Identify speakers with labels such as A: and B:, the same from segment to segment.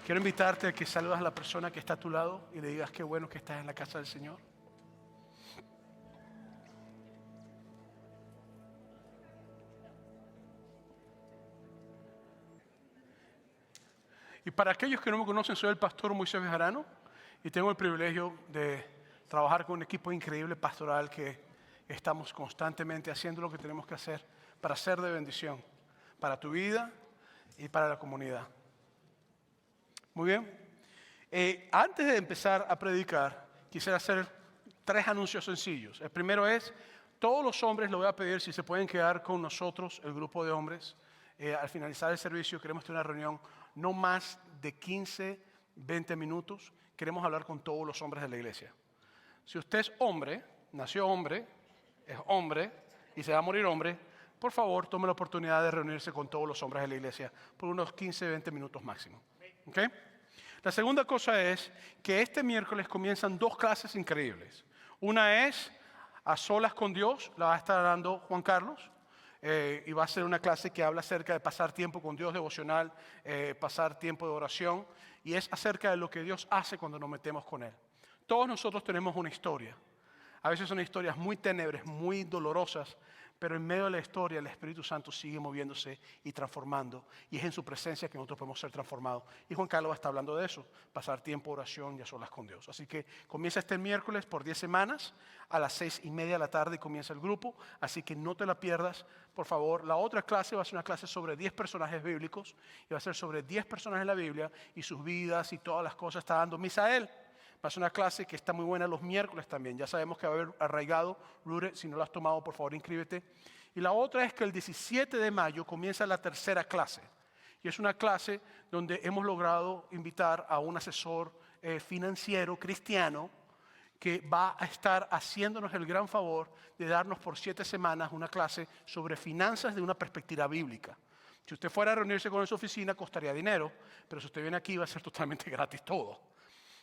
A: Quiero invitarte a que saludas a la persona que está a tu lado y le digas qué bueno que estás en la casa del Señor. Y para aquellos que no me conocen, soy el pastor Moisés Bejarano y tengo el privilegio de trabajar con un equipo increíble pastoral que estamos constantemente haciendo lo que tenemos que hacer para ser de bendición, para tu vida y para la comunidad. Muy bien. Antes de empezar a predicar, quisiera hacer 3 anuncios sencillos. El primero es, todos los hombres, les voy a pedir si se pueden quedar con nosotros, el grupo de hombres. Al finalizar el servicio queremos tener una reunión no más de 15, 20 minutos. Queremos hablar con todos los hombres de la iglesia. Si usted es hombre, nació hombre, es hombre y se va a morir hombre, por favor tome la oportunidad de reunirse con todos los hombres de la iglesia por unos 15, 20 minutos máximo. ¿Okay? La segunda cosa es que este miércoles comienzan 2 clases increíbles. Una es a solas con Dios, la va a estar dando Juan Carlos. Y va a ser una clase que habla acerca de pasar tiempo con Dios devocional, pasar tiempo de oración, y es acerca de lo que Dios hace cuando nos metemos con Él. Todos nosotros tenemos una historia. A veces son historias muy tenebres, muy dolorosas, pero en medio de la historia el Espíritu Santo sigue moviéndose y transformando, y es en su presencia que nosotros podemos ser transformados. Y Juan Carlos está hablando de eso, pasar tiempo de oración y a solas con Dios. Así que comienza este miércoles por 10 semanas, a las 6:30 de la tarde comienza el grupo, así que no te la pierdas, por favor. La otra clase va a ser una clase sobre 10 personajes bíblicos, y va a ser sobre 10 personas en la Biblia y sus vidas y todas las cosas. Está dando Misael. Va a ser una clase que está muy buena los miércoles también. Ya sabemos que va a haber arraigado, Rure, si no lo has tomado, por favor, inscríbete. Y la otra es que el 17 de mayo comienza la tercera clase. Y es una clase donde hemos logrado invitar a un asesor financiero cristiano que va a estar haciéndonos el gran favor de darnos por 7 semanas una clase sobre finanzas de una perspectiva bíblica. Si usted fuera a reunirse con su oficina, costaría dinero, pero si usted viene aquí va a ser totalmente gratis todo.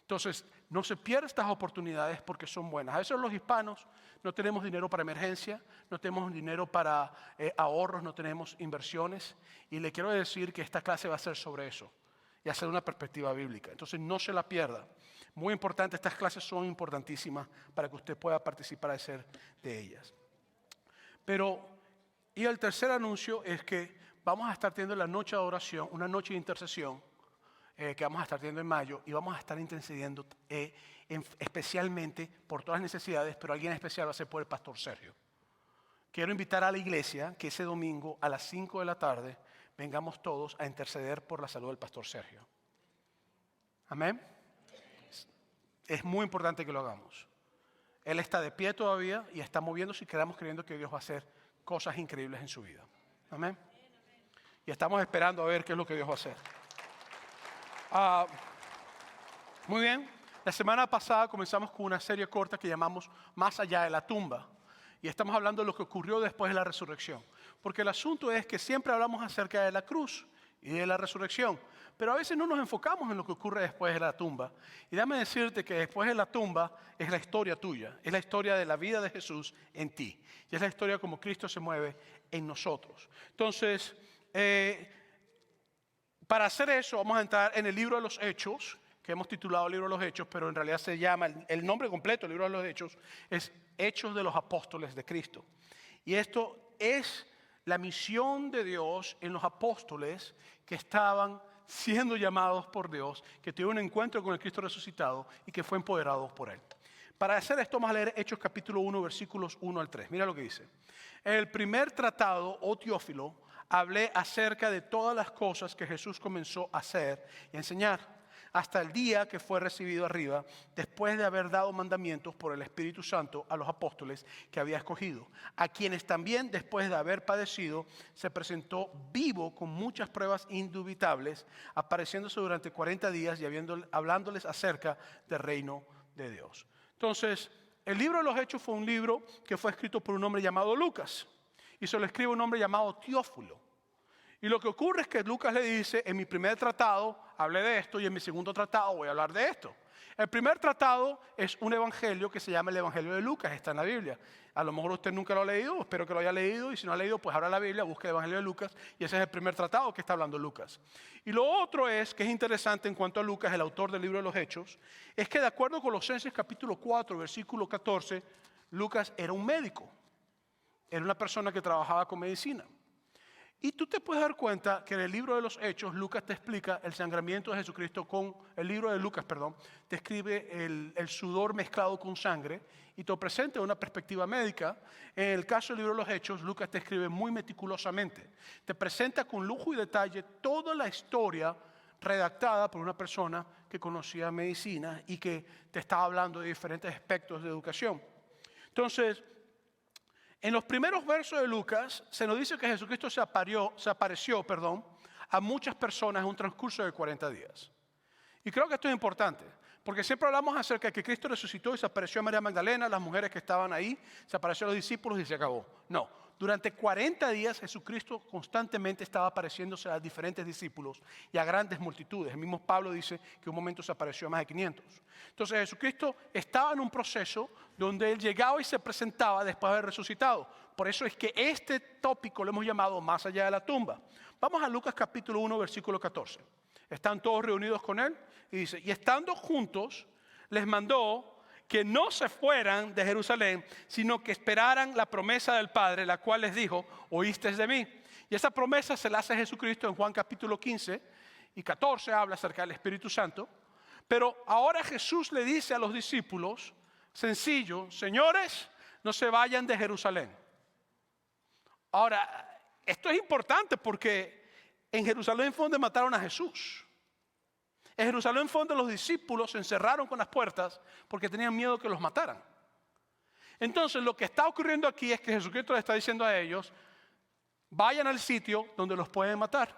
A: Entonces, no se pierdan estas oportunidades porque son buenas. A veces los hispanos no tenemos dinero para emergencia, no tenemos dinero para ahorros, no tenemos inversiones. Y le quiero decir que esta clase va a ser sobre eso y hacer una perspectiva bíblica. Entonces, no se la pierda. Muy importante, estas clases son importantísimas para que usted pueda participar y ser de ellas. Y el tercer anuncio es que vamos a estar teniendo la noche de oración, una noche de intercesión, que vamos a estar teniendo en mayo, y vamos a estar intercediendo especialmente por todas las necesidades, pero alguien especial va a ser por el pastor Sergio. Quiero invitar a la iglesia que ese domingo a las 5 de la tarde vengamos todos a interceder por la salud del pastor Sergio. Amén. Es muy importante que lo hagamos. Él está de pie todavía y está moviéndose y quedamos creyendo que Dios va a hacer cosas increíbles en su vida. Amén. Y estamos esperando a ver qué es lo que Dios va a hacer. Muy bien, la semana pasada comenzamos con una serie corta que llamamos Más allá de la tumba, y estamos hablando de lo que ocurrió después de la resurrección, porque el asunto es que siempre hablamos acerca de la cruz y de la resurrección, pero a veces no nos enfocamos en lo que ocurre después de la tumba. Y déjame decirte que después de la tumba es la historia tuya, es la historia de la vida de Jesús en ti, y es la historia como Cristo se mueve en nosotros. Entonces, para hacer eso vamos a entrar en el libro de los Hechos, que hemos titulado el libro de los Hechos, pero en realidad se llama, el nombre completo del libro de los Hechos es Hechos de los Apóstoles de Cristo. Y esto es la misión de Dios en los apóstoles que estaban siendo llamados por Dios, que tuvieron un encuentro con el Cristo resucitado y que fue empoderados por Él. Para hacer esto vamos a leer Hechos capítulo 1, versículos 1 al 3. Mira lo que dice. En el primer tratado, oh Teófilo, hablé acerca de todas las cosas que Jesús comenzó a hacer y a enseñar, hasta el día que fue recibido arriba, después de haber dado mandamientos por el Espíritu Santo a los apóstoles que había escogido, a quienes también, después de haber padecido, se presentó vivo con muchas pruebas indubitables, apareciéndose durante 40 días y hablándoles acerca del reino de Dios. Entonces, el libro de los Hechos fue un libro que fue escrito por un hombre llamado Lucas, y se lo escribe un hombre llamado Teófilo. Y lo que ocurre es que Lucas le dice, en mi primer tratado hablé de esto y en mi segundo tratado voy a hablar de esto. El primer tratado es un evangelio que se llama el Evangelio de Lucas, está en la Biblia. A lo mejor usted nunca lo ha leído, espero que lo haya leído, y si no ha leído, pues abra la Biblia, busque el Evangelio de Lucas, y ese es el primer tratado que está hablando Lucas. Y lo otro es, que es interesante en cuanto a Lucas, el autor del libro de los Hechos, es que de acuerdo a Colosenses capítulo 4, versículo 14, Lucas era un médico, era una persona que trabajaba con medicina. Y tú te puedes dar cuenta que en el libro de los Hechos, Lucas te explica el sangramiento de Jesucristo el libro de Lucas, te escribe el sudor mezclado con sangre y te presenta una perspectiva médica. En el caso del libro de los Hechos, Lucas te escribe muy meticulosamente. Te presenta con lujo y detalle toda la historia redactada por una persona que conocía medicina y que te estaba hablando de diferentes aspectos de educación. Entonces, en los primeros versos de Lucas se nos dice que Jesucristo se apareció a muchas personas en un transcurso de 40 días. Y creo que esto es importante, porque siempre hablamos acerca de que Cristo resucitó y se apareció a María Magdalena, las mujeres que estaban ahí, se apareció a los discípulos y se acabó. No, durante 40 días Jesucristo constantemente estaba apareciéndose a diferentes discípulos y a grandes multitudes. El mismo Pablo dice que un momento se apareció a más de 500. Entonces Jesucristo estaba en un proceso donde Él llegaba y se presentaba después de haber resucitado. Por eso es que este tópico lo hemos llamado más allá de la tumba. Vamos a Lucas capítulo 1, versículo 14. Están todos reunidos con Él y dice, y estando juntos les mandó que no se fueran de Jerusalén, sino que esperaran la promesa del Padre, la cual les dijo, oísteis de mí. Y esa promesa se la hace Jesucristo en Juan capítulo 15 y 14, habla acerca del Espíritu Santo. Pero ahora Jesús le dice a los discípulos, sencillo, señores, no se vayan de Jerusalén. Ahora, esto es importante porque en Jerusalén fue donde mataron a Jesús. En Jerusalén fue donde los discípulos se encerraron con las puertas porque tenían miedo que los mataran. Entonces lo que está ocurriendo aquí es que Jesucristo le está diciendo a ellos, vayan al sitio donde los pueden matar.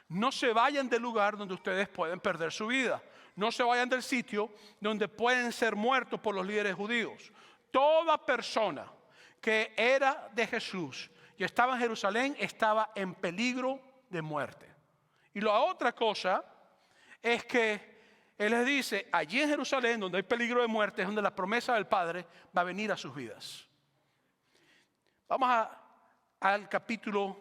A: No se vayan del lugar donde ustedes pueden perder su vida. No se vayan del sitio donde pueden ser muertos por los líderes judíos. Toda persona que era de Jesús y estaba en Jerusalén estaba en peligro de muerte. Y la otra cosa es que Él les dice, allí en Jerusalén, donde hay peligro de muerte, es donde la promesa del Padre va a venir a sus vidas. Vamos al capítulo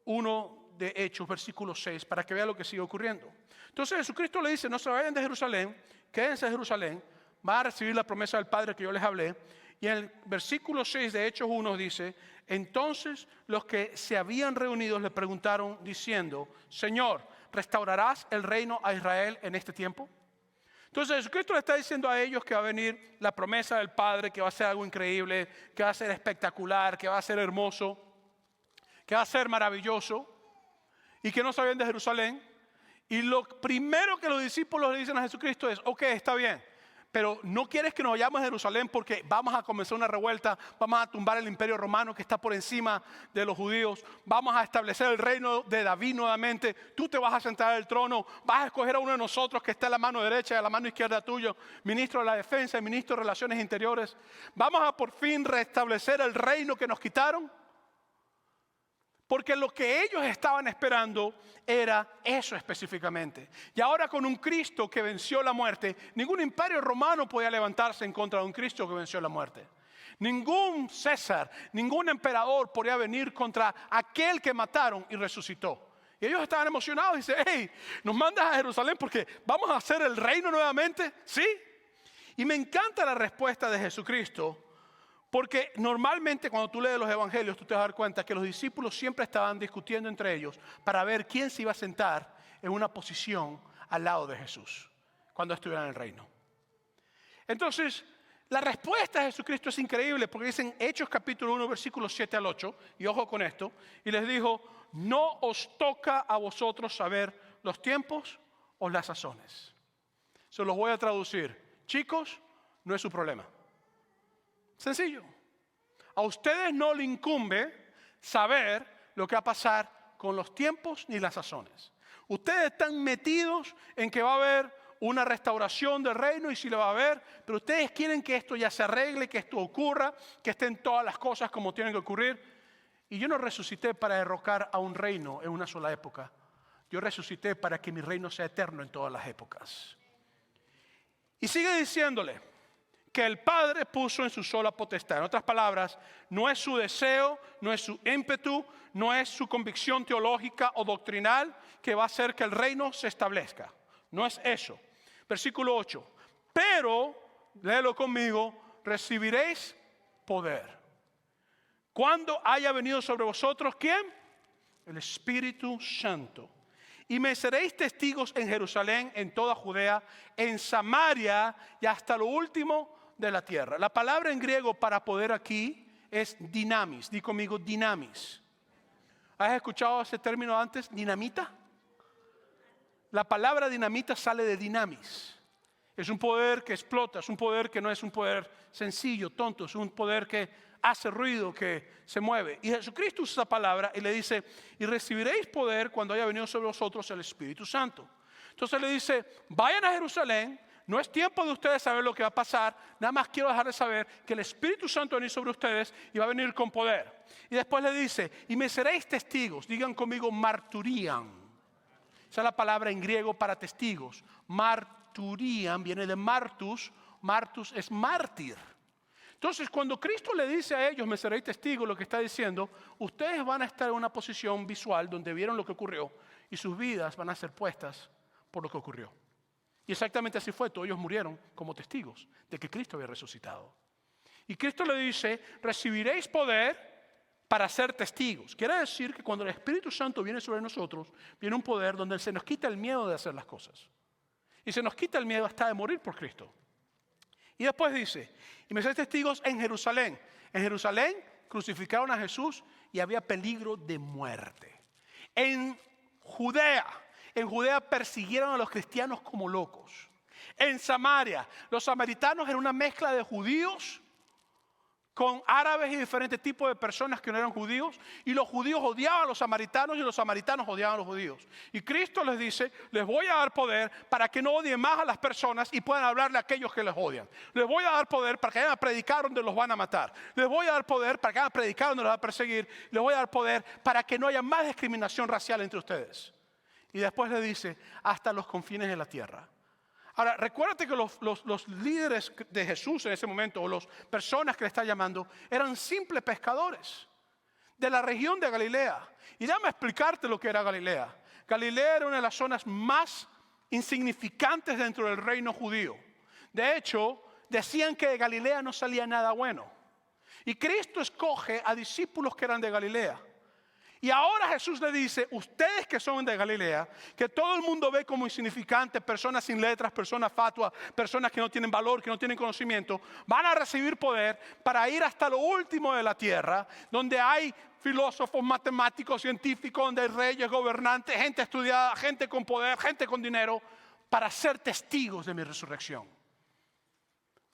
A: 1 de Hechos, versículo 6, para que vea lo que sigue ocurriendo. Entonces Jesucristo le dice, no se vayan de Jerusalén, quédense en Jerusalén, van a recibir la promesa del Padre que yo les hablé. Y en el versículo 6 de Hechos 1 dice, entonces los que se habían reunido le preguntaron diciendo, Señor, ¿restaurarás el reino a Israel en este tiempo? Entonces Jesucristo le está diciendo a ellos que va a venir la promesa del Padre, que va a ser algo increíble, que va a ser espectacular, que va a ser hermoso, que va a ser maravilloso, y que no se vayan de Jerusalén. Y lo primero que los discípulos le dicen a Jesucristo es, ok, está bien, pero no quieres que nos vayamos a Jerusalén porque vamos a comenzar una revuelta, vamos a tumbar el imperio romano que está por encima de los judíos, vamos a establecer el reino de David nuevamente, tú te vas a sentar en el trono, vas a escoger a uno de nosotros que está a la mano derecha y a la mano izquierda tuyo, ministro de la defensa y ministro de relaciones interiores, vamos a por fin restablecer el reino que nos quitaron. Porque lo que ellos estaban esperando era eso específicamente. Y ahora con un Cristo que venció la muerte, ningún imperio romano podía levantarse en contra de un Cristo que venció la muerte. Ningún César, ningún emperador podía venir contra aquel que mataron y resucitó. Y ellos estaban emocionados y dicen, hey, ¿nos mandas a Jerusalén porque vamos a hacer el reino nuevamente? ¿Sí? Y me encanta la respuesta de Jesucristo. Porque normalmente cuando tú lees los evangelios, tú te vas a dar cuenta que los discípulos siempre estaban discutiendo entre ellos para ver quién se iba a sentar en una posición al lado de Jesús cuando estuviera en el reino. Entonces, la respuesta de Jesucristo es increíble porque dicen Hechos capítulo 1, versículos 7 al 8, y ojo con esto, y les dijo, no os toca a vosotros saber los tiempos o las sazones. Se los voy a traducir. Chicos, no es su problema. Sencillo. A ustedes no le incumbe saber lo que va a pasar con los tiempos ni las sazones. Ustedes están metidos en que va a haber una restauración del reino y sí lo va a haber, pero ustedes quieren que esto ya se arregle, que esto ocurra, que estén todas las cosas como tienen que ocurrir. Y yo no resucité para derrocar a un reino en una sola época. Yo resucité para que mi reino sea eterno en todas las épocas. Y sigue diciéndole que el Padre puso en su sola potestad. En otras palabras, no es su deseo, no es su ímpetu, no es su convicción teológica o doctrinal que va a hacer que el reino se establezca. No es eso. Versículo 8. Pero, léelo conmigo, recibiréis poder. Cuando haya venido sobre vosotros, ¿quién? El Espíritu Santo. Y me seréis testigos en Jerusalén, en toda Judea, en Samaria y hasta lo último de la tierra. La palabra en griego para poder aquí es dinamis. Di conmigo dinamis. ¿Has escuchado ese término antes? Dinamita. La palabra dinamita sale de dinamis. Es un poder que explota, es un poder que no es un poder sencillo, tonto, es un poder que hace ruido, que se mueve. Y Jesucristo usa esa palabra y le dice, y recibiréis poder cuando haya venido sobre vosotros el Espíritu Santo. Entonces le dice, vayan a Jerusalén, no es tiempo de ustedes saber lo que va a pasar, nada más quiero dejarles saber que el Espíritu Santo va a venir sobre ustedes y va a venir con poder. Y después le dice, y me seréis testigos, digan conmigo marturían. Esa es la palabra en griego para testigos. Marturían viene de martus, martus es mártir. Entonces, cuando Cristo le dice a ellos, me seréis testigos, lo que está diciendo, ustedes van a estar en una posición visual donde vieron lo que ocurrió y sus vidas van a ser puestas por lo que ocurrió. Y exactamente así fue, todos ellos murieron como testigos de que Cristo había resucitado. Y Cristo le dice, recibiréis poder para ser testigos. Quiere decir que cuando el Espíritu Santo viene sobre nosotros, viene un poder donde se nos quita el miedo de hacer las cosas. Y se nos quita el miedo hasta de morir por Cristo. Y después dice, y me seréis testigos en Jerusalén. En Jerusalén crucificaron a Jesús y había peligro de muerte. En Judea persiguieron a los cristianos como locos. En Samaria, los samaritanos eran una mezcla de judíos con árabes y diferentes tipos de personas que no eran judíos, y los judíos odiaban a los samaritanos y los samaritanos odiaban a los judíos. Y Cristo les dice, les voy a dar poder para que no odien más a las personas y puedan hablarle a aquellos que les odian. Les voy a dar poder para que vayan a predicar donde los van a matar. Les voy a dar poder para que vayan a predicar donde los van a perseguir. Les voy a dar poder para que no haya más discriminación racial entre ustedes. Y después le dice, hasta los confines de la tierra. Ahora, recuérdate que los líderes de Jesús en ese momento, o las personas que le está llamando, eran simples pescadores de la región de Galilea. Y déjame explicarte lo que era Galilea. Galilea era una de las zonas más insignificantes dentro del reino judío. De hecho, decían que de Galilea no salía nada bueno. Y Cristo escoge a discípulos que eran de Galilea. Y ahora Jesús le dice, ustedes que son de Galilea, que todo el mundo ve como insignificantes, personas sin letras, personas fatuas, personas que no tienen valor, que no tienen conocimiento, van a recibir poder para ir hasta lo último de la tierra, donde hay filósofos, matemáticos, científicos, donde hay reyes, gobernantes, gente estudiada, gente con poder, gente con dinero, para ser testigos de mi resurrección.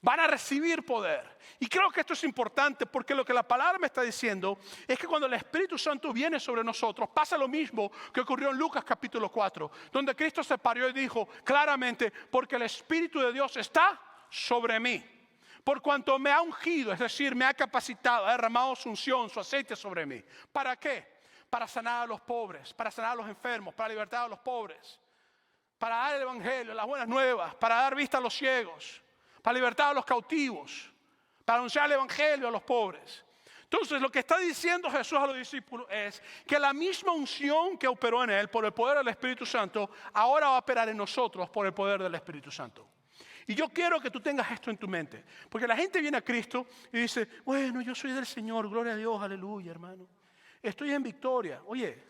A: Van a recibir poder. Y creo que esto es importante porque lo que la palabra me está diciendo es que cuando el Espíritu Santo viene sobre nosotros, pasa lo mismo que ocurrió en Lucas capítulo 4, donde Cristo se paró y dijo claramente, porque el Espíritu de Dios está sobre mí. Por cuanto me ha ungido, es decir, me ha capacitado, ha derramado su unción, su aceite sobre mí. ¿Para qué? Para sanar a los pobres, para sanar a los enfermos, para libertar a los pobres, para dar el evangelio, las buenas nuevas, para dar vista a los ciegos, para libertar a los cautivos, para anunciar el evangelio a los pobres. Entonces lo que está diciendo Jesús a los discípulos es que la misma unción que operó en él por el poder del Espíritu Santo, ahora va a operar en nosotros por el poder del Espíritu Santo. Y yo quiero que tú tengas esto en tu mente, porque la gente viene a Cristo y dice, bueno, yo soy del Señor, gloria a Dios, aleluya, hermano. Estoy en victoria. Oye,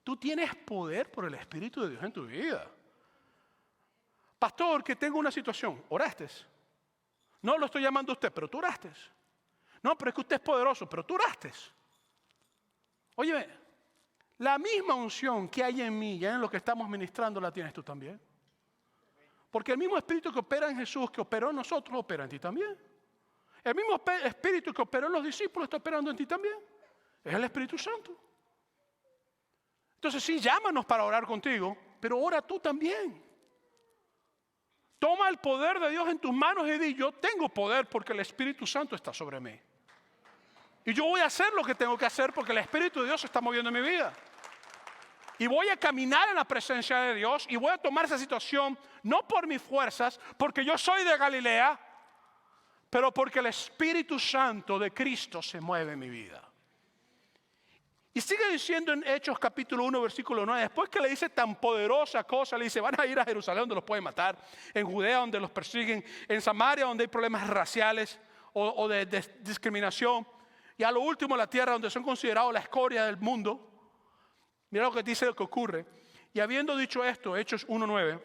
A: tú tienes poder por el Espíritu de Dios en tu vida. Pastor, que tengo una situación, ¿oraste? No lo estoy llamando a usted, pero tú oraste. No, pero es que usted es poderoso, pero tú oraste. Oye, la misma unción que hay en mí y en lo que estamos ministrando la tienes tú también. Porque el mismo Espíritu que opera en Jesús, que operó en nosotros, opera en ti también. El mismo Espíritu que operó en los discípulos está operando en ti también. Es el Espíritu Santo. Entonces sí, llámanos para orar contigo, pero ora tú también. Toma el poder de Dios en tus manos y di, yo tengo poder porque el Espíritu Santo está sobre mí. Y yo voy a hacer lo que tengo que hacer porque el Espíritu de Dios se está moviendo en mi vida. Y voy a caminar en la presencia de Dios y voy a tomar esa situación no por mis fuerzas, porque yo soy de Galilea, pero porque el Espíritu Santo de Cristo se mueve en mi vida. Y sigue diciendo en Hechos capítulo 1, versículo 9, después que le dice tan poderosa cosa, le dice, van a ir a Jerusalén donde los pueden matar, en Judea donde los persiguen, en Samaria donde hay problemas raciales o de discriminación, y a lo último la tierra donde son considerados la escoria del mundo. Mira lo que dice lo que ocurre. Y habiendo dicho esto, Hechos 1:9,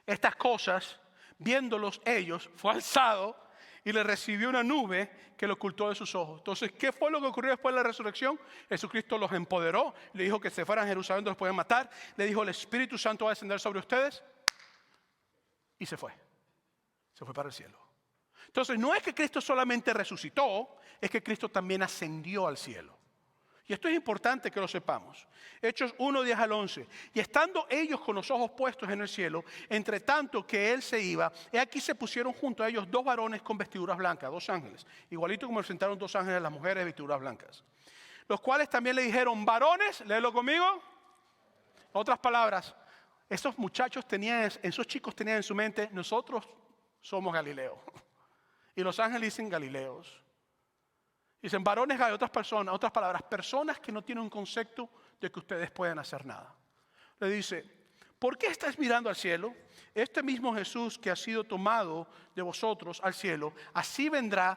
A: estas cosas, viéndolos ellos, fue alzado y le recibió una nube que lo ocultó de sus ojos. Entonces, ¿qué fue lo que ocurrió después de la resurrección? Jesucristo los empoderó, le dijo que se fueran a Jerusalén donde los podían matar, le dijo el Espíritu Santo va a descender sobre ustedes y se fue para el cielo. Entonces, no es que Cristo solamente resucitó, es que Cristo también ascendió al cielo. Y esto es importante que lo sepamos. Hechos 1:10 al 11. Y estando ellos con los ojos puestos en el cielo, entre tanto que él se iba, he aquí se pusieron junto a ellos dos varones con vestiduras blancas, dos ángeles, igualito como sentaron dos ángeles a las mujeres de vestiduras blancas. Los cuales también le dijeron, varones, léelo conmigo. En otras palabras, esos muchachos esos chicos tenían en su mente, nosotros somos Galileos. Y los ángeles dicen Galileos. Dicen varones hay otras personas, otras palabras, personas que no tienen un concepto de que ustedes pueden hacer nada. Le dice, ¿por qué estáis mirando al cielo? Este mismo Jesús que ha sido tomado de vosotros al cielo, así vendrá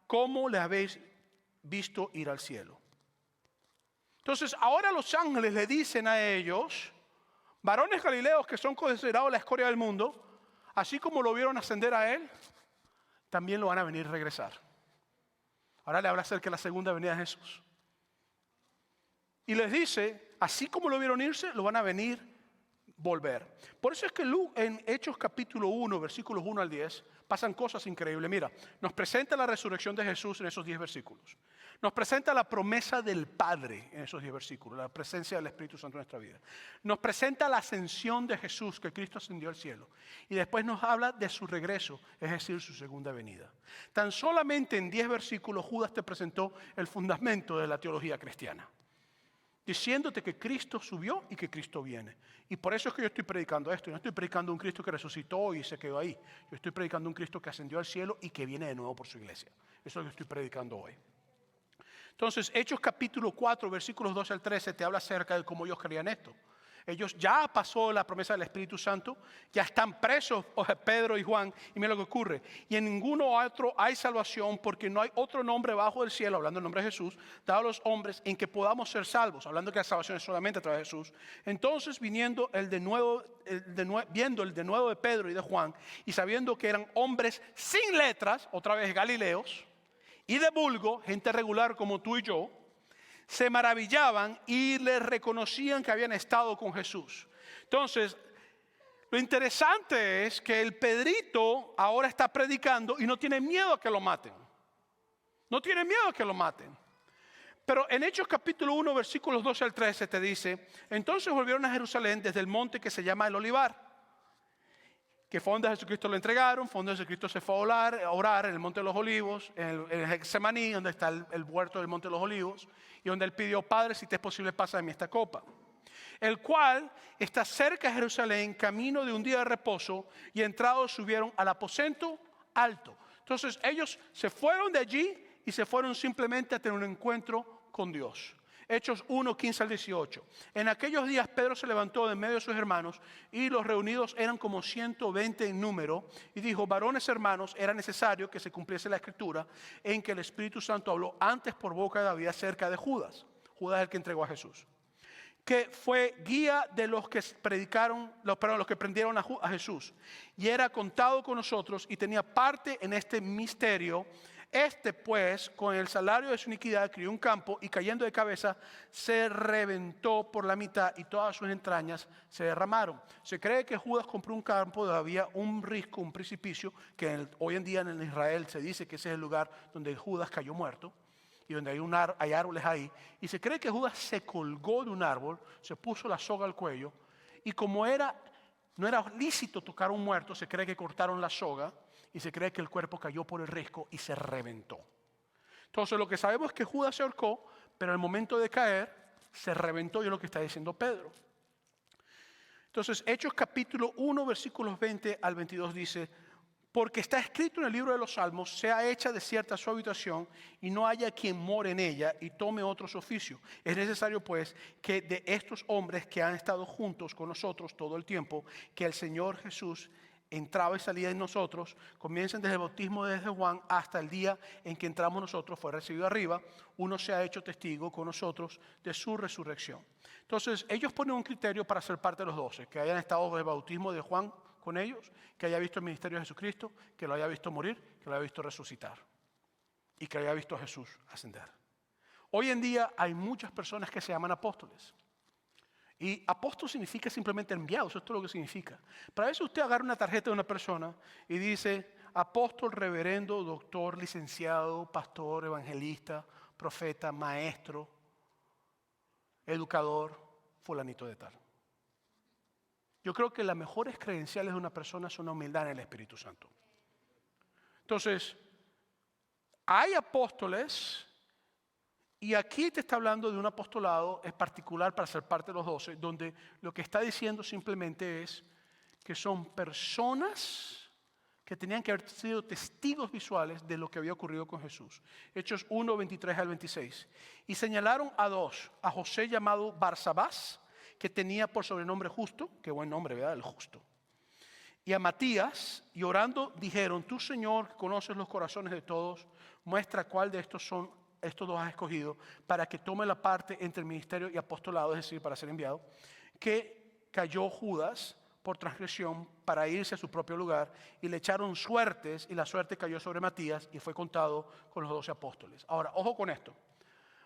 A: como le habéis visto ir al cielo. Entonces ahora los ángeles le dicen a ellos, varones galileos que son considerados la escoria del mundo, así como lo vieron ascender a él, también lo van a venir a regresar. Ahora le habla acerca de la segunda venida de Jesús. Y les dice, así como lo vieron irse, lo van a venir volver. Por eso es que en Hechos capítulo 1, versículos 1 al 10, pasan cosas increíbles. Mira, nos presenta la resurrección de Jesús en esos 10 versículos. Nos presenta la promesa del Padre en esos 10 versículos, la presencia del Espíritu Santo en nuestra vida. Nos presenta la ascensión de Jesús, que Cristo ascendió al cielo. Y después nos habla de su regreso, es decir, su segunda venida. Tan solamente en 10 versículos Judas te presentó el fundamento de la teología cristiana, diciéndote que Cristo subió y que Cristo viene. Y por eso es que yo estoy predicando esto. Yo no estoy predicando un Cristo que resucitó y se quedó ahí. Yo estoy predicando un Cristo que ascendió al cielo y que viene de nuevo por su iglesia. Eso es lo que estoy predicando hoy. Entonces, Hechos capítulo 4, versículos 12 al 13, te habla acerca de cómo ellos creían esto. Ellos ya pasó la promesa del Espíritu Santo, ya están presos Pedro y Juan, y mira lo que ocurre. Y en ninguno otro hay salvación, porque no hay otro nombre bajo del cielo, hablando del nombre de Jesús, dado a los hombres en que podamos ser salvos, hablando que la salvación es solamente a través de Jesús. Entonces, viendo el de nuevo de Pedro y de Juan, y sabiendo que eran hombres sin letras, otra vez galileos, y de vulgo, gente regular como tú y yo, se maravillaban y les reconocían que habían estado con Jesús. Entonces, lo interesante es que el Pedrito ahora está predicando y no tiene miedo a que lo maten. No tiene miedo a que lo maten. Pero en Hechos capítulo 1, versículos 12 al 13 te dice, entonces volvieron a Jerusalén desde el monte que se llama el Olivar, que fue donde Jesucristo lo entregaron, fue donde Jesucristo se fue a orar en el Monte de los Olivos, en el Getsemaní, donde está el huerto del Monte de los Olivos, y donde él pidió, Padre, si te es posible, pasa de mí esta copa. El cual está cerca de Jerusalén, camino de un día de reposo, y entrados subieron al aposento alto. Entonces ellos se fueron de allí y se fueron simplemente a tener un encuentro con Dios. Hechos 1, 15 al 18. En aquellos días Pedro se levantó de medio de sus hermanos y los reunidos eran como 120 en número y dijo, varones hermanos, era necesario que se cumpliese la escritura en que el Espíritu Santo habló antes por boca de David acerca de Judas. Judas es el que entregó a Jesús, que fue guía de los que los que prendieron a Jesús y era contado con nosotros y tenía parte en este misterio. Este pues con el salario de su iniquidad crió un campo y cayendo de cabeza se reventó por la mitad y todas sus entrañas se derramaron. Se cree que Judas compró un campo donde había un risco, un precipicio, que hoy en día en Israel se dice que ese es el lugar donde Judas cayó muerto y donde hay árboles ahí. Y se cree que Judas se colgó de un árbol, se puso la soga al cuello y como no era lícito tocar a un muerto, se cree que cortaron la soga y se cree que el cuerpo cayó por el risco y se reventó. Entonces lo que sabemos es que Judas se ahorcó, pero al momento de caer se reventó, y es lo que está diciendo Pedro. Entonces Hechos capítulo 1 versículos 20 al 22 dice: porque está escrito en el libro de los Salmos, sea hecha desierta su habitación y no haya quien more en ella y tome otros oficios. Es necesario pues que de estos hombres que han estado juntos con nosotros todo el tiempo, que el Señor Jesús entraba y salía en nosotros, comiencen desde el bautismo desde Juan hasta el día en que entramos nosotros, fue recibido arriba, uno se ha hecho testigo con nosotros de su resurrección. Entonces ellos ponen un criterio para ser parte de los 12, que hayan estado desde el bautismo de Juan con ellos, que haya visto el ministerio de Jesucristo, que lo haya visto morir, que lo haya visto resucitar y que haya visto a Jesús ascender. Hoy en día hay muchas personas que se llaman apóstoles. Y apóstol significa simplemente enviado, eso es todo lo que significa. Pero a veces usted agarra una tarjeta de una persona y dice apóstol, reverendo, doctor, licenciado, pastor, evangelista, profeta, maestro, educador, fulanito de tal. Yo creo que las mejores credenciales de una persona son la humildad en el Espíritu Santo. Entonces, hay apóstoles, y aquí te está hablando de un apostolado en particular para ser parte de los 12, donde lo que está diciendo simplemente es que son personas que tenían que haber sido testigos visuales de lo que había ocurrido con Jesús. Hechos 1, 23 al 26. Y señalaron a dos, a José llamado Barsabás, que tenía por sobrenombre Justo, qué buen nombre, ¿verdad? El Justo. Y a Matías, y orando dijeron: tú, Señor, que conoces los corazones de todos, muestra cuál de estos dos has escogido, para que tome la parte entre el ministerio y apostolado, es decir, para ser enviado, que cayó Judas por transgresión para irse a su propio lugar, y le echaron suertes, y la suerte cayó sobre Matías, y fue contado con los 12 apóstoles. Ahora, ojo con esto.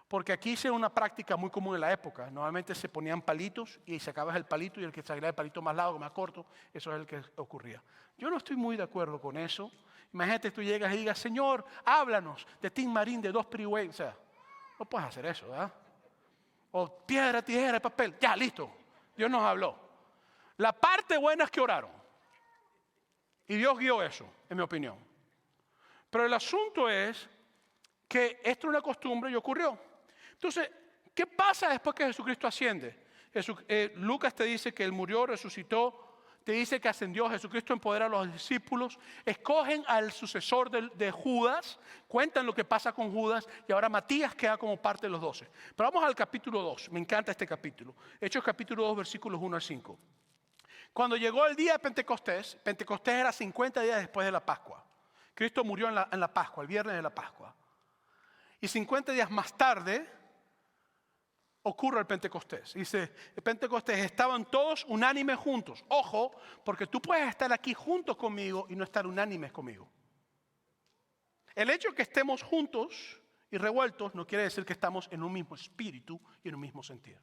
A: Porque aquí era una práctica muy común en la época. Normalmente se ponían palitos y sacabas el palito, y el que salía el palito más largo, más corto, eso es el que ocurría. Yo no estoy muy de acuerdo con eso. Imagínate, tú llegas y digas: Señor, háblanos de Tim Marín de 2 Priway. O sea, no puedes hacer eso, ¿verdad? O piedra, tijera, papel. Ya, listo. Dios nos habló. La parte buena es que oraron. Y Dios guió eso, en mi opinión. Pero el asunto es que esto es una costumbre y ocurrió. Entonces, ¿qué pasa después que Jesucristo asciende? Lucas te dice que Él murió, resucitó, te dice que ascendió. Jesucristo empodera a los discípulos, escogen al sucesor de Judas, cuentan lo que pasa con Judas, y ahora Matías queda como parte de los 12. Pero vamos al capítulo 2, me encanta este capítulo. Hechos capítulo 2, versículos 1 al 5. Cuando llegó el día de Pentecostés, Pentecostés era 50 días después de la Pascua. Cristo murió en la Pascua, el viernes de la Pascua. Y 50 días más tarde ocurre el Pentecostés. Dice, el Pentecostés estaban todos unánimes juntos. Ojo, porque tú puedes estar aquí juntos conmigo y no estar unánimes conmigo. El hecho de que estemos juntos y revueltos no quiere decir que estamos en un mismo espíritu y en un mismo sentir.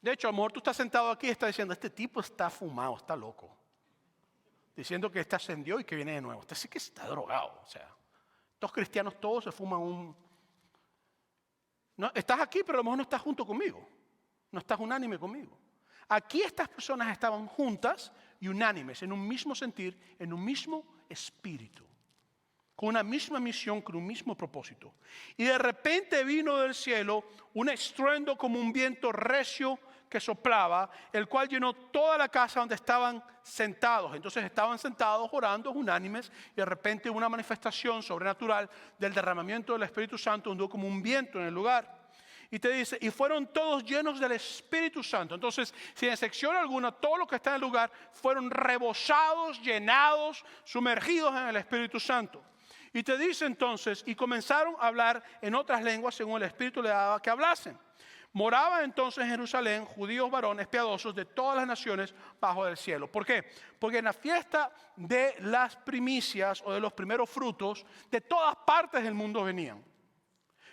A: De hecho, a lo mejor tú estás sentado aquí y estás diciendo: este tipo está fumado, está loco. Diciendo que este ascendió y que viene de nuevo. Este sí que está drogado. O sea, estos cristianos todos se fuman un... No, estás aquí, pero a lo mejor no estás junto conmigo. No estás unánime conmigo. Aquí estas personas estaban juntas y unánimes, en un mismo sentir, en un mismo espíritu, con una misma misión, con un mismo propósito. Y de repente vino del cielo un estruendo como un viento recio que soplaba, el cual llenó toda la casa donde estaban sentados. Entonces estaban sentados orando, unánimes, y de repente una manifestación sobrenatural del derramamiento del Espíritu Santo andó como un viento en el lugar. Y te dice, y fueron todos llenos del Espíritu Santo. Entonces, sin excepción alguna, todos los que están en el lugar fueron rebosados, llenados, sumergidos en el Espíritu Santo. Y te dice entonces, y comenzaron a hablar en otras lenguas según el Espíritu le daba que hablasen. Moraba entonces en Jerusalén judíos varones piadosos de todas las naciones bajo del cielo. ¿Por qué? Porque en la fiesta de las primicias o de los primeros frutos, de todas partes del mundo venían.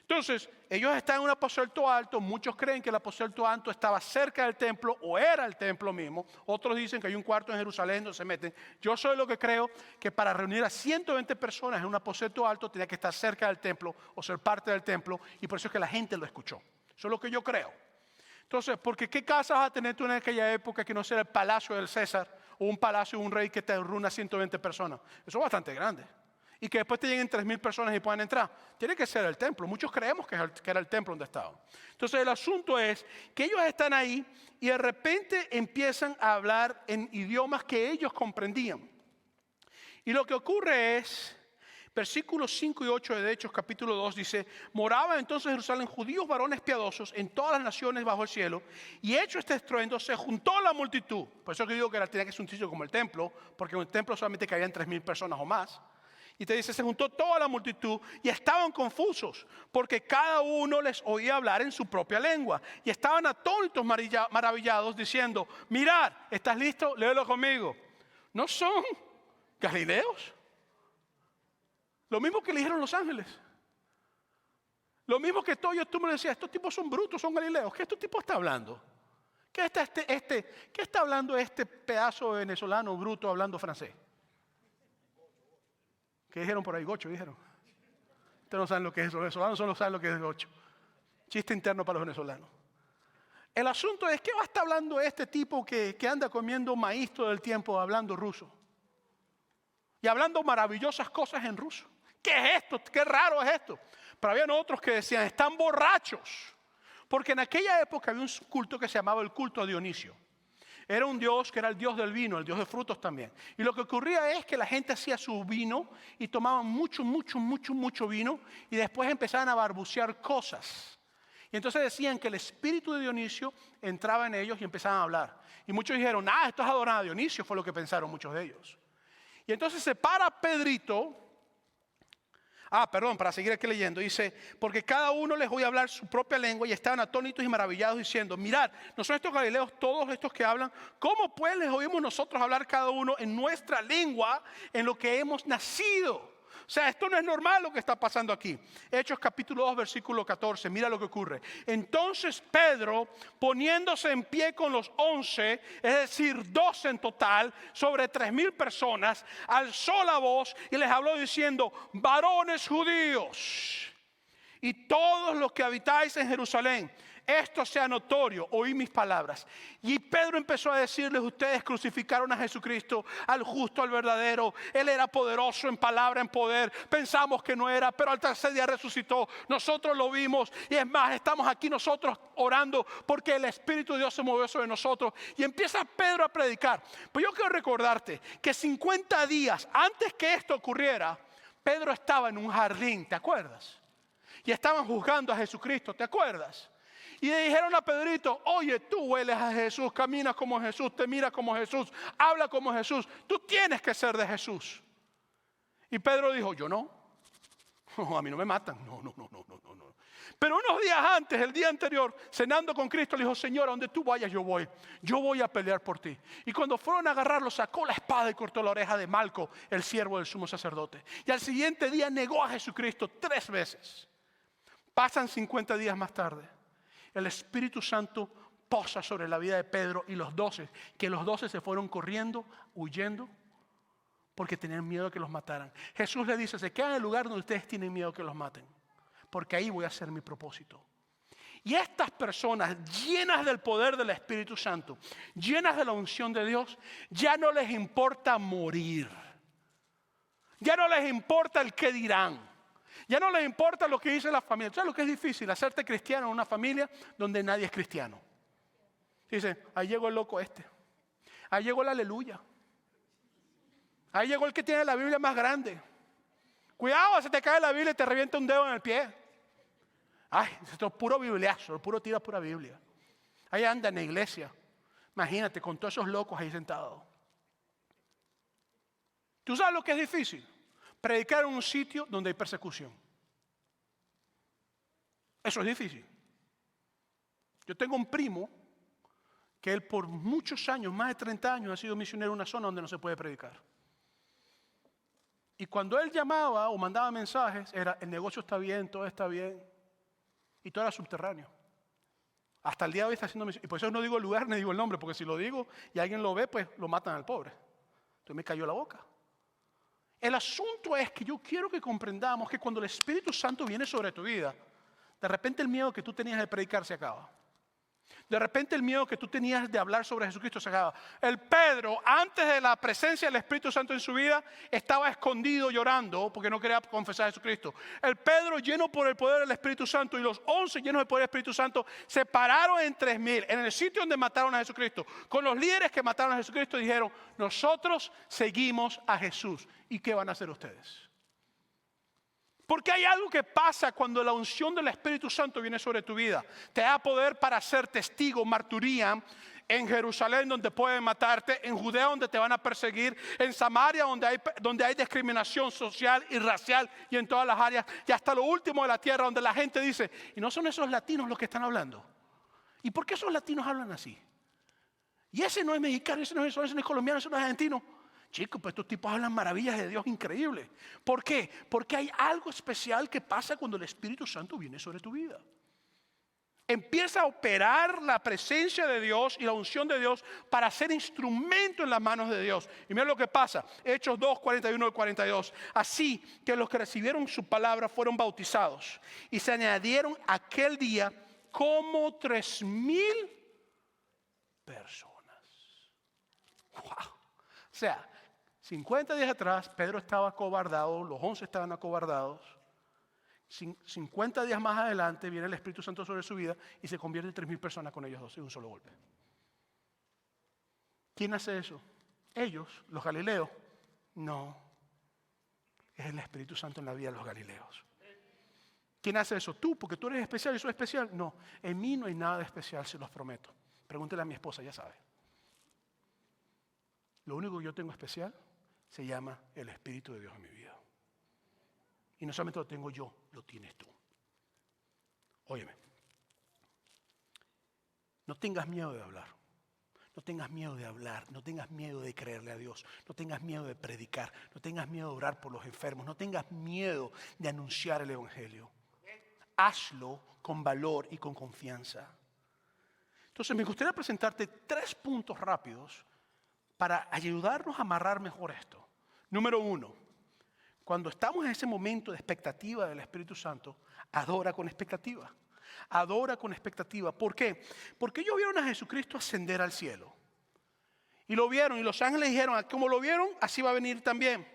A: Entonces, ellos están en un aposento alto. Muchos creen que el aposento alto estaba cerca del templo o era el templo mismo. Otros dicen que hay un cuarto en Jerusalén donde se meten. Yo soy lo que creo que para reunir a 120 personas en un aposento alto tenía que estar cerca del templo o ser parte del templo, y por eso es que la gente lo escuchó. Eso es lo que yo creo. Entonces, porque ¿qué casa vas a tener tú en aquella época que no sea el palacio del César o un palacio de un rey que te reúna a 120 personas? Eso es bastante grande. y que después te lleguen 3,000 personas y puedan entrar. Tiene que ser el templo. Muchos creemos que era el templo donde estaban. Entonces el asunto es que ellos están ahí y de repente empiezan a hablar en idiomas que ellos comprendían. Y lo que ocurre es, versículos 5 y 8 de Hechos capítulo 2 dice: moraba entonces en Jerusalén judíos varones piadosos en todas las naciones bajo el cielo, y hecho este estruendo se juntó la multitud. Por eso que digo que tenía que ser un sitio como el templo, porque en el templo solamente cabían 3,000 personas o más. Y te dice, se juntó toda la multitud y estaban confusos, porque cada uno les oía hablar en su propia lengua. Y estaban atónitos, maravillados, diciendo: mirad, ¿estás listo? Léelo conmigo. ¿No son galileos? Lo mismo que le dijeron los ángeles. Lo mismo que tú me decías, estos tipos son brutos, son galileos. ¿Qué este tipo está hablando? ¿Qué está hablando este pedazo de venezolano bruto hablando francés? ¿Qué dijeron por ahí? Gocho, dijeron. Ustedes no saben lo que es eso. Los venezolanos solo saben lo que es gocho. Chiste interno para los venezolanos. El asunto es, ¿qué va a estar hablando este tipo que anda comiendo maíz todo el tiempo hablando ruso? Y hablando maravillosas cosas en ruso. ¿Qué es esto? ¿Qué raro es esto? Pero habían otros que decían, están borrachos. Porque en aquella época había un culto que se llamaba el culto a Dionisio. Era un dios que era el dios del vino, el dios de frutos también. Y lo que ocurría es que la gente hacía su vino y tomaban mucho vino y después empezaban a balbucear cosas. Y entonces decían que el espíritu de Dionisio entraba en ellos y empezaban a hablar. Y muchos dijeron, esto es adorar a Dionisio, fue lo que pensaron muchos de ellos. Y entonces se para Pedrito. Para seguir aquí leyendo, dice, porque cada uno les oía hablar su propia lengua y estaban atónitos y maravillados diciendo, mirad, ¿no son estos galileos todos estos que hablan? ¿Cómo pues les oímos nosotros hablar cada uno en nuestra lengua en lo que hemos nacido? O sea, esto no es normal lo que está pasando aquí. Hechos capítulo 2, versículo 14, mira lo que ocurre. Entonces Pedro, poniéndose en pie con los 11, es decir, 12 en total, sobre 3,000 personas, alzó la voz y les habló diciendo, varones judíos y todos los que habitáis en Jerusalén, esto sea notorio, oí mis palabras. Y Pedro empezó a decirles, ustedes crucificaron a Jesucristo, al justo, al verdadero. Él era poderoso en palabra, en poder. Pensamos que no era, pero al tercer día resucitó. Nosotros lo vimos y es más, estamos aquí nosotros orando porque el Espíritu de Dios se movió sobre nosotros. Y empieza Pedro a predicar. Pues yo quiero recordarte que 50 días antes que esto ocurriera, Pedro estaba en un jardín, ¿te acuerdas? Y estaban juzgando a Jesucristo, ¿te acuerdas? Y le dijeron a Pedrito, oye, tú hueles a Jesús, caminas como Jesús, te miras como Jesús, habla como Jesús, tú tienes que ser de Jesús. Y Pedro dijo, yo no, a mí no me matan, no. Pero unos días antes, el día anterior, cenando con Cristo, le dijo, Señor, a donde tú vayas yo voy a pelear por ti. Y cuando fueron a agarrarlo, sacó la espada y cortó la oreja de Malco, el siervo del sumo sacerdote. Y al siguiente día negó a Jesucristo 3 veces. Pasan 50 días más tarde. El Espíritu Santo posa sobre la vida de Pedro y los 12, que los 12 se fueron corriendo, huyendo, porque tenían miedo de que los mataran. Jesús le dice, se quedan en el lugar donde ustedes tienen miedo que los maten, porque ahí voy a hacer mi propósito. Y estas personas llenas del poder del Espíritu Santo, llenas de la unción de Dios, ya no les importa morir. Ya no les importa el qué dirán. Ya no les importa lo que dice la familia. ¿Sabes lo que es difícil? Hacerte cristiano en una familia donde nadie es cristiano. Dice, ahí llegó el loco este. Ahí llegó el aleluya. Ahí llegó el que tiene la Biblia más grande. Cuidado, se te cae la Biblia y te revienta un dedo en el pie. Ay, esto es puro bibliazo, puro tira pura Biblia. Ahí anda en la iglesia. Imagínate, con todos esos locos ahí sentados. ¿Tú sabes lo que es difícil? Predicar en un sitio donde hay persecución. Eso es difícil. Yo tengo un primo que él por muchos años, más de 30 años, ha sido misionero en una zona donde no se puede predicar. Y cuando él llamaba o mandaba mensajes, era el negocio está bien, todo está bien. Y todo era subterráneo. Hasta el día de hoy está haciendo misión. Y por eso no digo el lugar ni digo el nombre, porque si lo digo y alguien lo ve, pues lo matan al pobre. Entonces me cayó la boca. El asunto es que yo quiero que comprendamos que cuando el Espíritu Santo viene sobre tu vida, de repente el miedo que tú tenías de predicar se acaba. De repente el miedo que tú tenías de hablar sobre Jesucristo se acaba. El Pedro, antes de la presencia del Espíritu Santo en su vida, estaba escondido llorando porque no quería confesar a Jesucristo. El Pedro, lleno por el poder del Espíritu Santo, y los 11 llenos del poder del Espíritu Santo, se pararon en 3,000, en el sitio donde mataron a Jesucristo, con los líderes que mataron a Jesucristo, y dijeron: nosotros seguimos a Jesús. ¿Y qué van a hacer ustedes? Porque hay algo que pasa cuando la unción del Espíritu Santo viene sobre tu vida. Te da poder para ser testigo, marturía, en Jerusalén donde pueden matarte, en Judea donde te van a perseguir, en Samaria donde hay discriminación social y racial, y en todas las áreas, y hasta lo último de la tierra, donde la gente dice: ¿y no son esos latinos los que están hablando? ¿Y por qué esos latinos hablan así? Y ese no es mexicano, ese no es colombiano, ese no es argentino. Chicos, pues estos tipos hablan maravillas de Dios increíbles. ¿Por qué? Porque hay algo especial que pasa cuando el Espíritu Santo viene sobre tu vida. Empieza a operar la presencia de Dios y la unción de Dios para ser instrumento en las manos de Dios. Y mira lo que pasa, Hechos 2, 41 y 42. Así que los que recibieron su palabra fueron bautizados, y se añadieron aquel día como 3,000 personas. ¡Wow! O sea, 50 días atrás, Pedro estaba acobardado, los 11 estaban acobardados. 50 días más adelante viene el Espíritu Santo sobre su vida y se convierte en 3,000 personas con ellos dos en un solo golpe. ¿Quién hace eso? ¿Ellos, los galileos? No. Es el Espíritu Santo en la vida de los galileos. ¿Quién hace eso? Tú, porque tú eres especial y yo soy especial. No, en mí no hay nada de especial, se los prometo. Pregúntele a mi esposa, ya sabe. Lo único que yo tengo especial se llama el Espíritu de Dios en mi vida. Y no solamente lo tengo yo, lo tienes tú. Óyeme, no tengas miedo de hablar. No tengas miedo de hablar, no tengas miedo de creerle a Dios, no tengas miedo de predicar, no tengas miedo de orar por los enfermos, no tengas miedo de anunciar el Evangelio. Hazlo con valor y con confianza. Entonces me gustaría presentarte 3 puntos rápidos para ayudarnos a amarrar mejor esto. Número 1, cuando estamos en ese momento de expectativa del Espíritu Santo, adora con expectativa. Adora con expectativa. ¿Por qué? Porque ellos vieron a Jesucristo ascender al cielo. Y lo vieron, y los ángeles dijeron: como lo vieron, así va a venir también.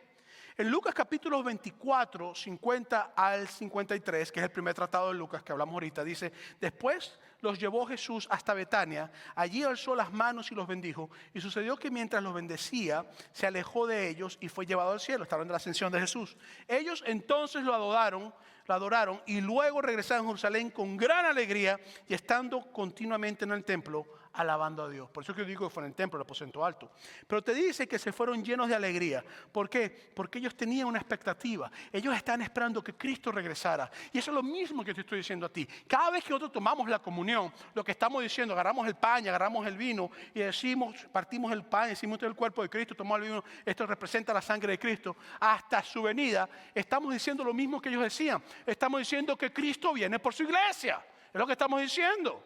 A: En Lucas capítulo 24, 50 al 53, que es el primer tratado de Lucas que hablamos ahorita, dice: después los llevó Jesús hasta Betania, allí alzó las manos y los bendijo, y sucedió que mientras los bendecía, se alejó de ellos y fue llevado al cielo. Está hablando de la ascensión de Jesús. Ellos entonces lo adoraron y luego regresaron a Jerusalén con gran alegría y estando continuamente en el templo alabando a Dios. Por eso que yo digo que fue en el templo, el aposento alto. Pero te dice que se fueron llenos de alegría. ¿Por qué? Porque ellos tenían una expectativa. Ellos estaban esperando que Cristo regresara. Y eso es lo mismo que te estoy diciendo a ti. Cada vez que nosotros tomamos la comunión, lo que estamos diciendo, agarramos el pan, agarramos el vino y decimos, partimos el pan, decimos: esto es el cuerpo de Cristo, tomamos el vino, esto representa la sangre de Cristo, hasta su venida. Estamos diciendo lo mismo que ellos decían. Estamos diciendo que Cristo viene por su iglesia. Es lo que estamos diciendo.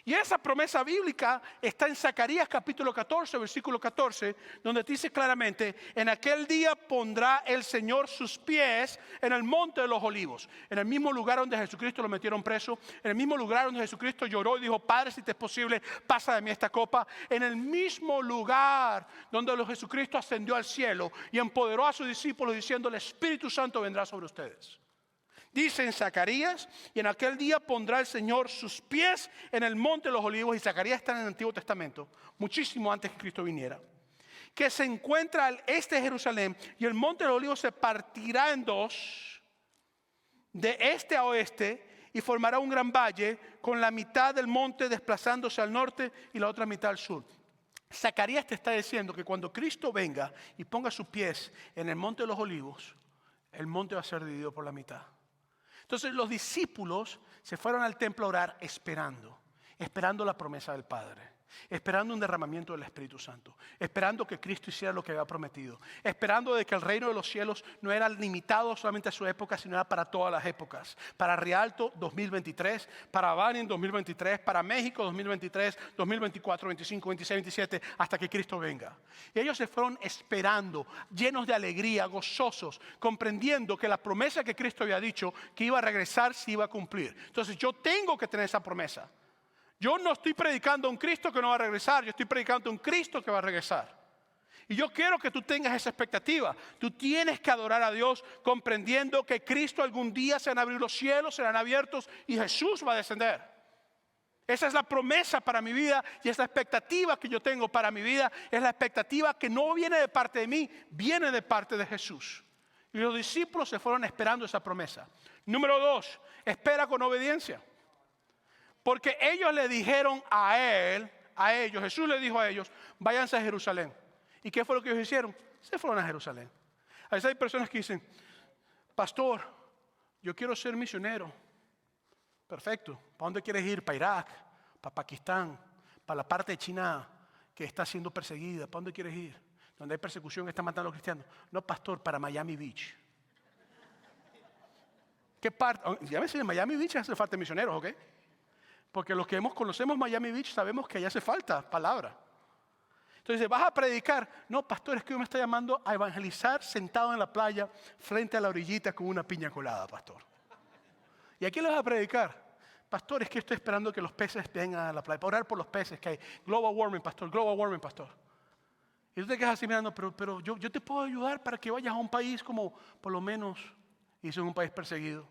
A: Y esa promesa bíblica está en Zacarías capítulo 14, versículo 14, donde dice claramente: en aquel día pondrá el Señor sus pies en el monte de los olivos, en el mismo lugar donde Jesucristo lo metieron preso, en el mismo lugar donde Jesucristo lloró y dijo: Padre, si te es posible, pasa de mí esta copa, en el mismo lugar donde Jesucristo ascendió al cielo y empoderó a sus discípulos diciendo: el Espíritu Santo vendrá sobre ustedes. Dice en Zacarías: y en aquel día pondrá el Señor sus pies en el monte de los olivos. Y Zacarías está en el Antiguo Testamento, muchísimo antes que Cristo viniera. Que se encuentra al este de Jerusalén, y el monte de los olivos se partirá en dos, de este a oeste, y formará un gran valle, con la mitad del monte desplazándose al norte y la otra mitad al sur. Zacarías te está diciendo que cuando Cristo venga y ponga sus pies en el monte de los olivos, el monte va a ser dividido por la mitad. Entonces los discípulos se fueron al templo a orar esperando la promesa del Padre, esperando un derramamiento del Espíritu Santo, esperando que Cristo hiciera lo que había prometido, esperando de que el reino de los cielos no era limitado solamente a su época, sino era para todas las épocas. Para Rialto 2023, para Bani en 2023, para México 2023, 2024, 25, 26, 27, hasta que Cristo venga. Y ellos se fueron esperando, llenos de alegría, gozosos, comprendiendo que la promesa que Cristo había dicho que iba a regresar se iba a cumplir. Entonces yo tengo que tener esa promesa. Yo no estoy predicando a un Cristo que no va a regresar, yo estoy predicando a un Cristo que va a regresar. Y yo quiero que tú tengas esa expectativa. Tú tienes que adorar a Dios comprendiendo que Cristo algún día se van a abrir los cielos, serán abiertos y Jesús va a descender. Esa es la promesa para mi vida y es la expectativa que yo tengo para mi vida. Es la expectativa que no viene de parte de mí, viene de parte de Jesús. Y los discípulos se fueron esperando esa promesa. Número 2, espera con obediencia. Porque ellos le dijeron a ellos, Jesús le dijo a ellos, váyanse a Jerusalén. ¿Y qué fue lo que ellos hicieron? Se fueron a Jerusalén. A veces hay personas que dicen, pastor, yo quiero ser misionero. Perfecto. ¿Para dónde quieres ir? ¿Para Irak? ¿Para Pakistán? ¿Para la parte de China que está siendo perseguida? ¿Para dónde quieres ir? Donde hay persecución que está matando a los cristianos. No, pastor, para Miami Beach. ¿Qué parte? Ya ves, en Miami Beach hace falta misioneros, ¿ok? Porque los que conocemos Miami Beach sabemos que allá hace falta palabra. Entonces, ¿vas a predicar? No, pastor, es que Dios me está llamando a evangelizar sentado en la playa frente a la orillita con una piña colada, pastor. ¿Y a quién le vas a predicar? Pastor, es que estoy esperando que los peces vengan a la playa, para orar por los peces que hay. Global warming, pastor, global warming, pastor. Y tú te quedas así mirando, pero yo te puedo ayudar para que vayas a un país como, por lo menos, hizo en un país perseguido.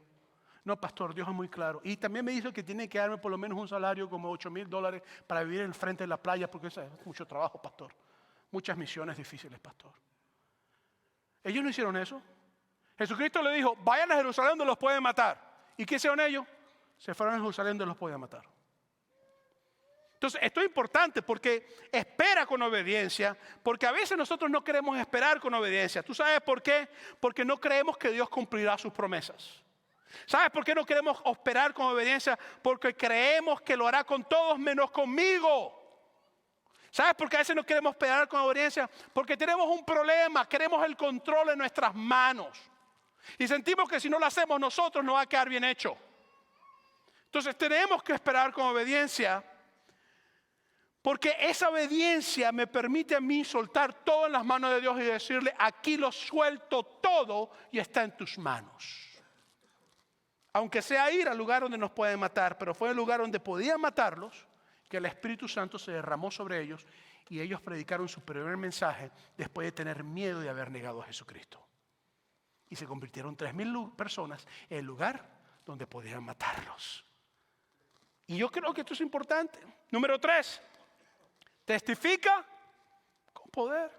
A: No, pastor, Dios es muy claro. Y también me dijo que tiene que darme por lo menos un salario como $8,000 para vivir en frente de la playa, porque eso es mucho trabajo, pastor. Muchas misiones difíciles, pastor. Ellos no hicieron eso. Jesucristo le dijo, vayan a Jerusalén donde los pueden matar. ¿Y qué hicieron ellos? Se fueron a Jerusalén donde los podían matar. Entonces, esto es importante porque espera con obediencia, porque a veces nosotros no queremos esperar con obediencia. ¿Tú sabes por qué? Porque no creemos que Dios cumplirá sus promesas. ¿Sabes por qué no queremos esperar con obediencia? Porque creemos que lo hará con todos menos conmigo. ¿Sabes por qué a veces no queremos esperar con obediencia? Porque tenemos un problema, queremos el control en nuestras manos. Y sentimos que si no lo hacemos nosotros no va a quedar bien hecho. Entonces tenemos que esperar con obediencia, porque esa obediencia me permite a mí soltar todo en las manos de Dios y decirle, aquí lo suelto todo y está en tus manos. Aunque sea ir al lugar donde nos pueden matar, pero fue el lugar donde podían matarlos, que el Espíritu Santo se derramó sobre ellos y ellos predicaron su primer mensaje después de tener miedo de haber negado a Jesucristo. Y se convirtieron 3,000 personas en el lugar donde podían matarlos. Y yo creo que esto es importante. Número 3, testifica con poder.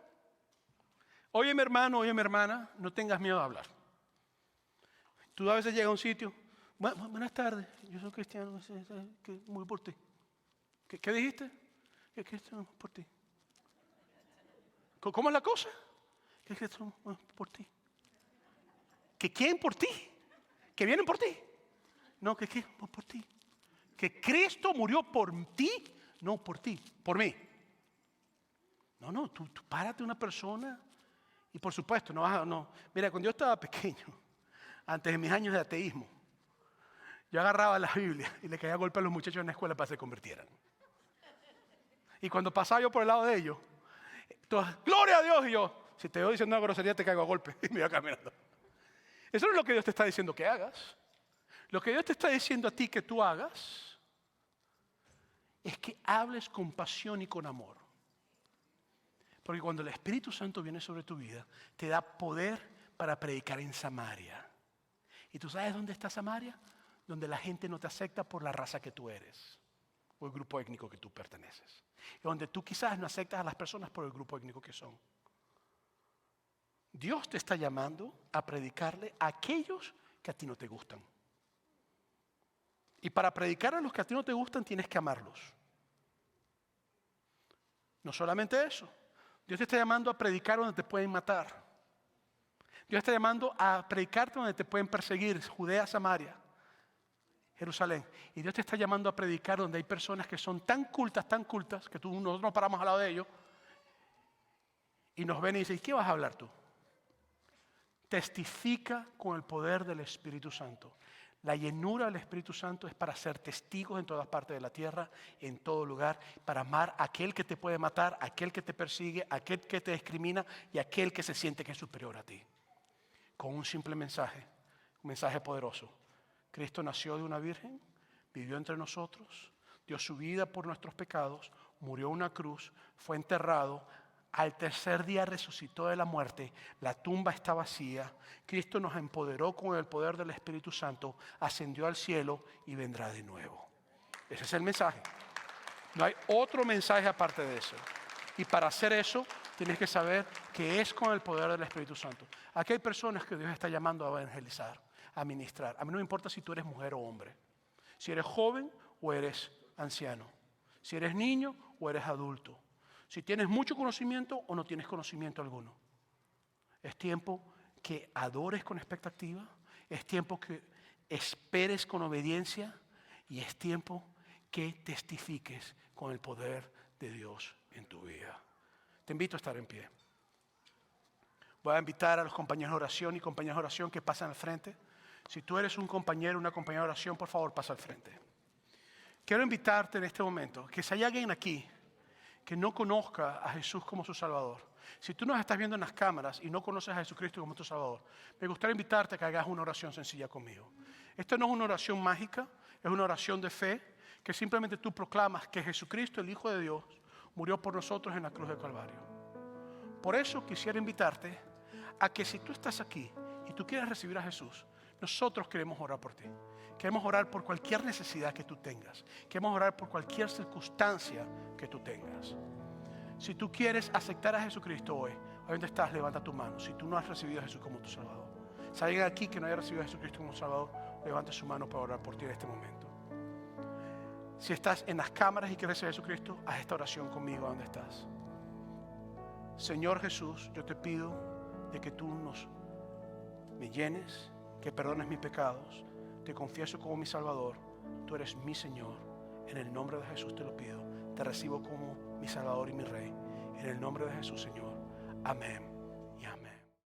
A: Oye, mi hermano, oye, mi hermana, no tengas miedo de hablar. Tú a veces llegas a un sitio, buenas tardes, yo soy cristiano, muy por ti. ¿Qué dijiste? Que cristiano por ti. ¿Cómo es la cosa? Que cristiano por ti. ¿Que quién por ti? ¿Que vienen por ti? No, que quién por ti. Que Cristo murió por ti, no por ti, por mí. No, tú párate una persona y por supuesto, no. Mira, cuando yo estaba pequeño, antes de mis años de ateísmo, yo agarraba la Biblia y le caía golpe a los muchachos en la escuela para que se convirtieran. Y cuando pasaba yo por el lado de ellos, todos, ¡gloria a Dios! Y yo, si te veo diciendo una grosería, te caigo a golpe. Y me iba caminando. Eso no es lo que Dios te está diciendo que hagas. Lo que Dios te está diciendo a ti que tú hagas es que hables con pasión y con amor. Porque cuando el Espíritu Santo viene sobre tu vida, te da poder para predicar en Samaria. ¿Y tú sabes dónde está Samaria? Donde la gente no te acepta por la raza que tú eres o el grupo étnico que tú perteneces. Y donde tú quizás no aceptas a las personas por el grupo étnico que son. Dios te está llamando a predicarle a aquellos que a ti no te gustan. Y para predicar a los que a ti no te gustan tienes que amarlos. No solamente eso. Dios te está llamando a predicar donde te pueden matar. Dios está llamando a predicarte donde te pueden perseguir. Judea, Samaria, Jerusalén. Y Dios te está llamando a predicar donde hay personas que son tan cultas, que nosotros nos paramos al lado de ellos y nos ven y dicen, ¿qué vas a hablar tú? Testifica con el poder del Espíritu Santo. La llenura del Espíritu Santo es para ser testigos en todas partes de la tierra, en todo lugar, para amar a aquel que te puede matar, a aquel que te persigue, a aquel que te discrimina y a aquel que se siente que es superior a ti. Con un simple mensaje, un mensaje poderoso. Cristo nació de una virgen, vivió entre nosotros, dio su vida por nuestros pecados, murió en una cruz, fue enterrado, al tercer día resucitó de la muerte, la tumba está vacía, Cristo nos empoderó con el poder del Espíritu Santo, ascendió al cielo y vendrá de nuevo. Ese es el mensaje. No hay otro mensaje aparte de eso. Y para hacer eso, tienes que saber que es con el poder del Espíritu Santo. Aquí hay personas que Dios está llamando a evangelizar, a ministrar. A mí no me importa si tú eres mujer o hombre, si eres joven o eres anciano, si eres niño o eres adulto, si tienes mucho conocimiento o no tienes conocimiento alguno. Es tiempo que adores con expectativa, es tiempo que esperes con obediencia y es tiempo que testifiques con el poder de Dios en tu vida. Te invito a estar en pie. Voy a invitar a los compañeros de oración y compañeras de oración que pasen al frente. Si tú eres un compañero o una compañera de oración, por favor, pasa al frente. Quiero invitarte en este momento, que si hay alguien aquí que no conozca a Jesús como su Salvador, si tú nos estás viendo en las cámaras y no conoces a Jesucristo como tu Salvador, me gustaría invitarte a que hagas una oración sencilla conmigo. Esta no es una oración mágica, es una oración de fe, que simplemente tú proclamas que Jesucristo, el Hijo de Dios, murió por nosotros en la cruz del Calvario. Por eso quisiera invitarte a que si tú estás aquí y tú quieres recibir a Jesús, nosotros queremos orar por ti. Queremos orar por cualquier necesidad que tú tengas. Queremos orar por cualquier circunstancia que tú tengas. Si tú quieres aceptar a Jesucristo hoy, donde estás, levanta tu mano. Si tú no has recibido a Jesús como tu Salvador. Si hay alguien aquí que no haya recibido a Jesucristo como Salvador, levante su mano para orar por ti en este momento. Si estás en las cámaras y quieres recibir a Jesucristo, haz esta oración conmigo donde estás. Señor Jesús, yo te pido de que tú me llenes, que perdones mis pecados. Te confieso como mi Salvador. Tú eres mi Señor. En el nombre de Jesús te lo pido. Te recibo como mi Salvador y mi Rey. En el nombre de Jesús, Señor. Amén.